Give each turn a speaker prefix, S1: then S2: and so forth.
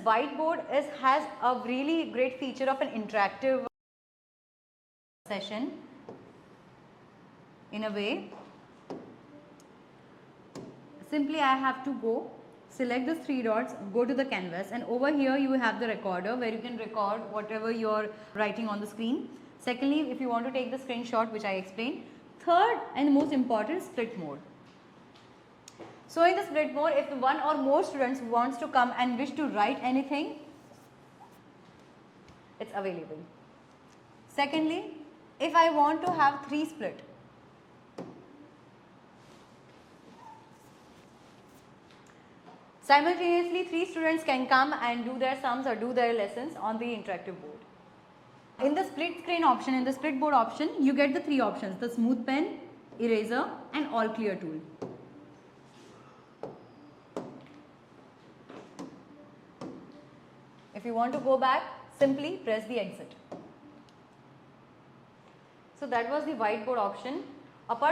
S1: whiteboard has a really great feature of an interactive session in a way. Simply I have to go, select the 3 dots, go to the canvas, and over here you have the recorder where you can record whatever you are writing on the screen. Secondly, if you want to take the screenshot, which I explained. Third and most important, split mode. So in the split mode, if one or more students wants to come and wish to write anything, it's available. Secondly, if I want to have 3 split, simultaneously 3 students can come and do their sums or do their lessons on the interactive board. In the split screen option, in the split board option, you get the 3 options: the smooth pen, eraser and all clear tool. If you want to go back, simply press the exit. So that was the whiteboard option. Apart